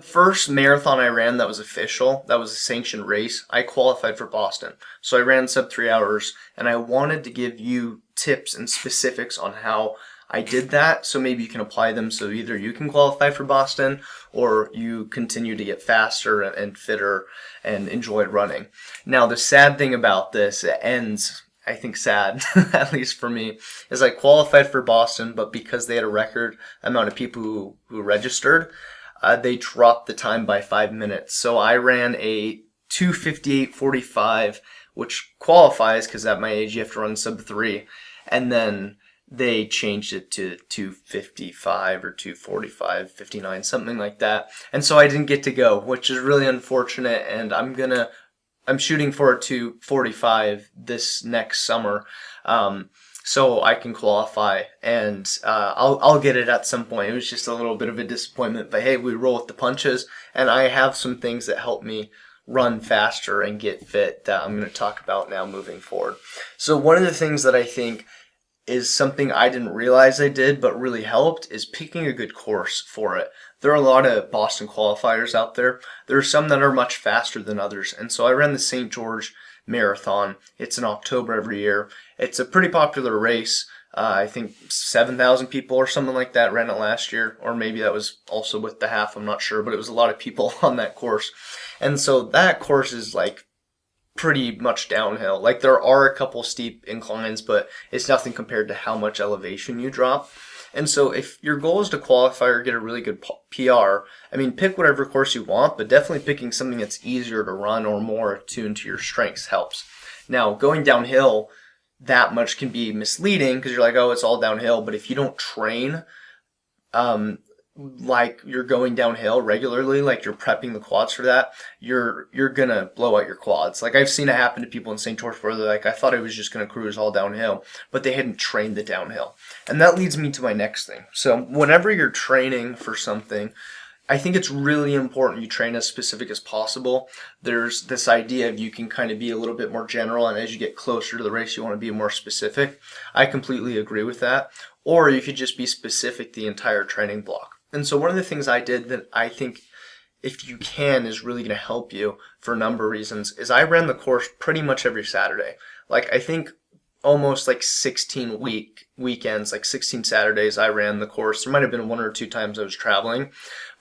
first marathon I ran that was official, that was a sanctioned race, I qualified for Boston. So I ran sub 3 hours, and I wanted to give you tips and specifics on how I did that, so maybe you can apply them so either you can qualify for Boston or you continue to get faster and fitter and enjoy running. Now, the sad thing about this, it ends, I think sad, at least for me, is I qualified for Boston, but because they had a record amount of people who registered, they dropped the time by 5 minutes. So I ran a 2:58:45, which qualifies because at my age you have to run sub 3, and then they changed it to 2:55 or 2:45:59, something like that. And so I didn't get to go, which is really unfortunate, and I'm shooting for a 2:45 this next summer. So I can qualify, and I'll get it at some point. It was just a little bit of a disappointment, but hey, we roll with the punches, and I have some things that help me run faster and get fit that I'm going to talk about now moving forward. So one of the things that I think is something I didn't realize I did but really helped is picking a good course for it. There are a lot of Boston qualifiers out there. There are some that are much faster than others, and so I ran the St. George Marathon. It's in October every year. It's a pretty popular race. I think 7,000 people or something like that ran it last year, or maybe that was also with the half, I'm not sure, but it was a lot of people on that course. And so that course is like pretty much downhill. Like there are a couple steep inclines, but it's nothing compared to how much elevation you drop. And so if your goal is to qualify or get a really good PR, I mean, pick whatever course you want, but definitely picking something that's easier to run or more attuned to your strengths helps. Now, going downhill that much can be misleading because you're like, oh, it's all downhill. But if you don't train, like you're going downhill regularly, like you're prepping the quads for that, you're gonna blow out your quads. Like I've seen it happen to people in St. George where they're like, I thought I was just gonna cruise all downhill, but they hadn't trained the downhill. And that leads me to my next thing. So whenever you're training for something, I think it's really important you train as specific as possible. There's this idea of you can kind of be a little bit more general, and as you get closer to the race, you want to be more specific. I completely agree with that. Or you could just be specific the entire training block. And so one of the things I did that I think, if you can, is really going to help you for a number of reasons, is I ran the course pretty much every Saturday. Like I think almost like 16 weekends, like 16 Saturdays I ran the course. There might have been one or two times I was traveling,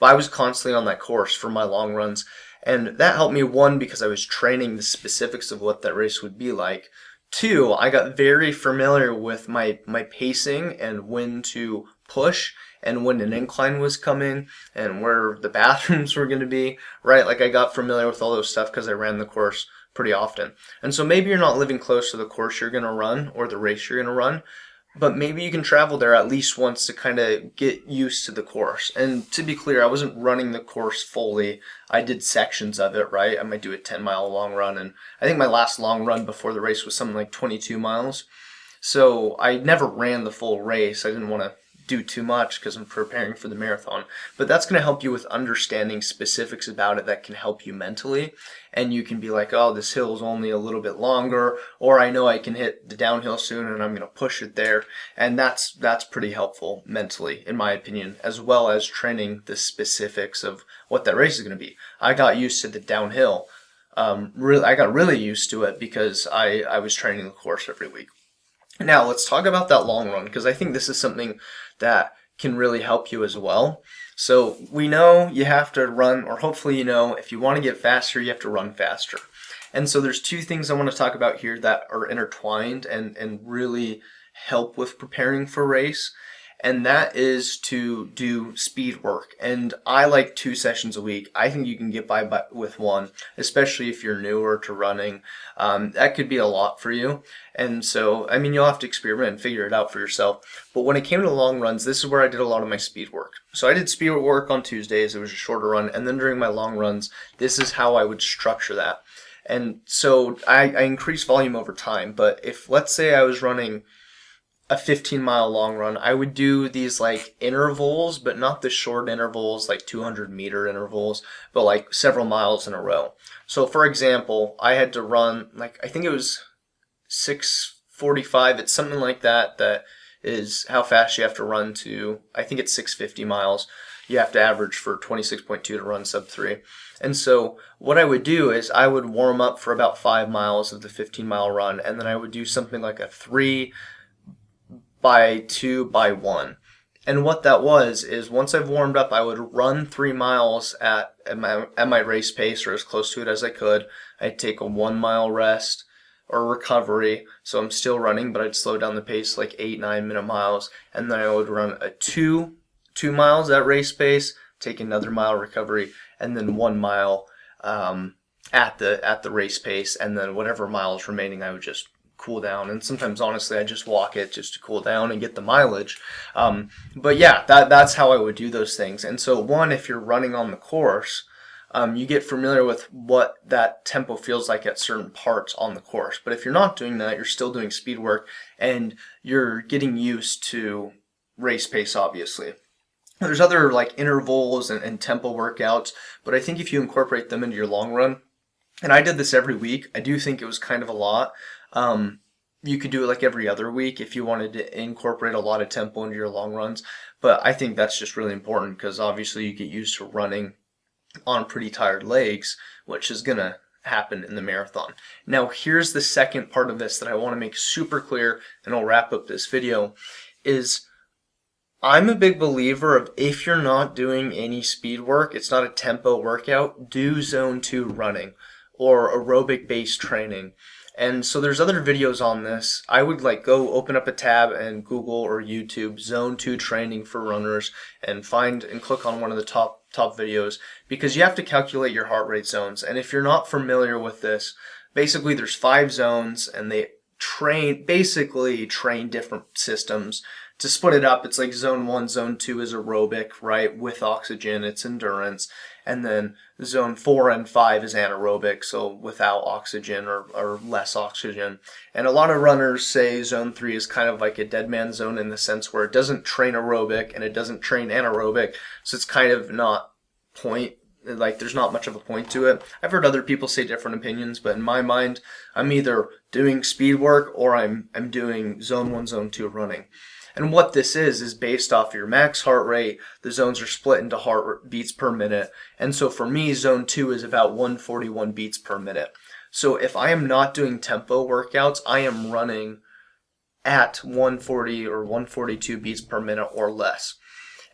but I was constantly on that course for my long runs. And that helped me, one, because I was training the specifics of what that race would be like. Two, I got very familiar with my pacing and when to push and when an incline was coming and where the bathrooms were going to be, right? Like I got familiar with all those stuff because I ran the course pretty often. And so maybe you're not living close to the course you're going to run or the race you're going to run, but maybe you can travel there at least once to kind of get used to the course. And to be clear, I wasn't running the course fully. I did sections of it, right? I might do a 10-mile long run, and I think my last long run before the race was something like 22 miles. So I never ran the full race. I didn't want to do too much because I'm preparing for the marathon. But that's going to help you with understanding specifics about it that can help you mentally. And you can be like, oh, this hill is only a little bit longer, or I know I can hit the downhill soon and I'm going to push it there. And that's pretty helpful mentally, in my opinion, as well as training the specifics of what that race is going to be. I got used to the downhill. I got really used to it because I was training the course every week. Now, let's talk about that long run, because I think this is something that can really help you as well. So we know you have to run, or hopefully you know, if you want to get faster, you have to run faster. And so there's two things I want to talk about here that are intertwined and really help with preparing for a race. And that is to do speed work. And I like 2 sessions a week. I think you can get by with one, especially if you're newer to running. That could be a lot for you. And so, I mean, you'll have to experiment and figure it out for yourself. But when it came to long runs, this is where I did a lot of my speed work. So I did speed work on Tuesdays. It was a shorter run. And then during my long runs, this is how I would structure that. And so I increased volume over time. But if, let's say I was running a 15-mile long run, I would do these like intervals, but not the short intervals like 200-meter intervals, but like several miles in a row. So for example, I had to run, like, I think it was 6:45. It's something like that. That is how fast you have to run to, I think it's 650 miles. you have to average for 26.2 to run sub 3. And so what I would do is I would warm up for about 5 miles of the 15-mile run, and then I would do something like a 3 by 2 by 1. And what that was is once I've warmed up, I would run 3 miles at my race pace, or as close to it as I could. I'd take a 1 mile rest or recovery, so I'm still running, but I'd slow down the pace like 8-9 minute miles, and then I would run a 2 miles at race pace, take another mile recovery, and then 1 mile at the race pace, and then whatever miles remaining I would just cool down. And sometimes honestly I just walk it just to cool down and get the mileage. But yeah, that's how I would do those things. And so one, if you're running on the course, you get familiar with what that tempo feels like at certain parts on the course. But if you're not doing that, you're still doing speed work and you're getting used to race pace, obviously. There's other like intervals and tempo workouts, but I think if you incorporate them into your long run, and I did this every week, I do think it was kind of a lot. You could do it like every other week if you wanted to incorporate a lot of tempo into your long runs, but I think that's just really important because obviously you get used to running on pretty tired legs, which is going to happen in the marathon. Now here's the second part of this that I want to make super clear, and I'll wrap up this video, is I'm a big believer of if you're not doing any speed work, it's not a tempo workout, do zone 2 running or aerobic based training. And so there's other videos on this. I would like go open up a tab and Google or YouTube zone 2 training for runners and find and click on one of the top videos, because you have to calculate your heart rate zones. And if you're not familiar with this, basically there's 5 zones and they basically train different systems. To split it up, it's like zone 1, zone 2 is aerobic, right, with oxygen, it's endurance. And then zone 4 and 5 is anaerobic, so without oxygen or less oxygen. And a lot of runners say zone 3 is kind of like a dead man zone in the sense where it doesn't train aerobic and it doesn't train anaerobic, so it's kind of not there's not much of a point to it. I've heard other people say different opinions, but in my mind, I'm either doing speed work or I'm doing zone 1, zone 2 running. And what this is based off your max heart rate. The zones are split into heart beats per minute. And so for me, zone 2 is about 141 beats per minute. So if I am not doing tempo workouts, I am running at 140 or 142 beats per minute or less.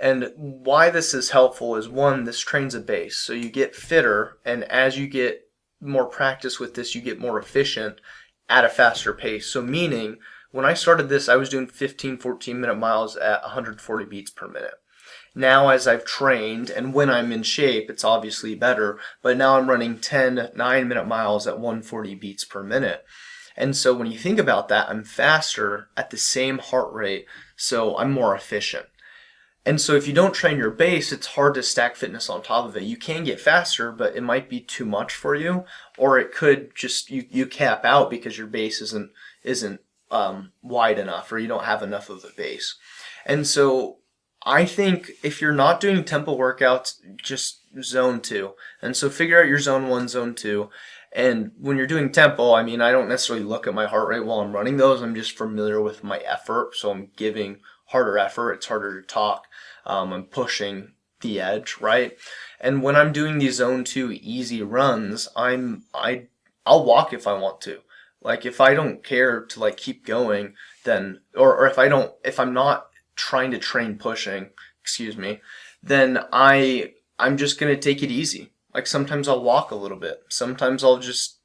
And why this is helpful is, one, this trains a base. So you get fitter, and as you get more practice with this, you get more efficient at a faster pace. So meaning, when I started this, I was doing 15-14 minute miles at 140 beats per minute. Now as I've trained, and when I'm in shape, it's obviously better, but now I'm running 10 9-minute miles at 140 beats per minute. And so when you think about that, I'm faster at the same heart rate, so I'm more efficient. And so if you don't train your base, it's hard to stack fitness on top of it. You can get faster, but it might be too much for you, or it could just, you cap out because your base isn't wide enough, or you don't have enough of a base. And so I think if you're not doing tempo workouts, just zone 2. And so figure out your zone 1, zone 2. And when you're doing tempo, I mean, I don't necessarily look at my heart rate while I'm running those. I'm just familiar with my effort. So I'm giving harder effort. It's harder to talk. I'm pushing the edge, right? And when I'm doing these zone 2 easy runs, I'll walk if I want to. Like if I don't care to like keep going, then or if I'm not trying to train pushing, then I'm just gonna take it easy. Like sometimes I'll walk a little bit. Sometimes I'll just,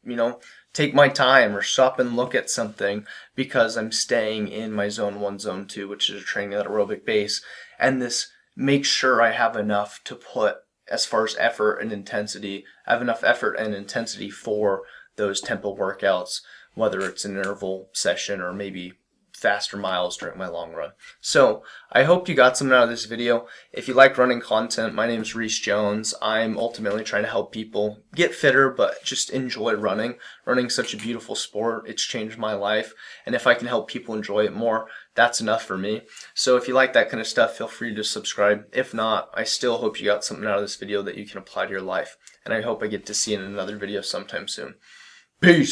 take my time or stop and look at something because I'm staying in my zone 1, zone 2, which is training that aerobic base. And this makes sure I have enough to put as far as effort and intensity. I have enough effort and intensity for those tempo workouts, whether it's an interval session or maybe faster miles during my long run. So I hope you got something out of this video. If you like running content, my name is Reese Jones. I'm ultimately trying to help people get fitter, but just enjoy running. Running's such a beautiful sport. It's changed my life. And if I can help people enjoy it more, that's enough for me. So if you like that kind of stuff, feel free to subscribe. If not, I still hope you got something out of this video that you can apply to your life. And I hope I get to see you in another video sometime soon. Peace.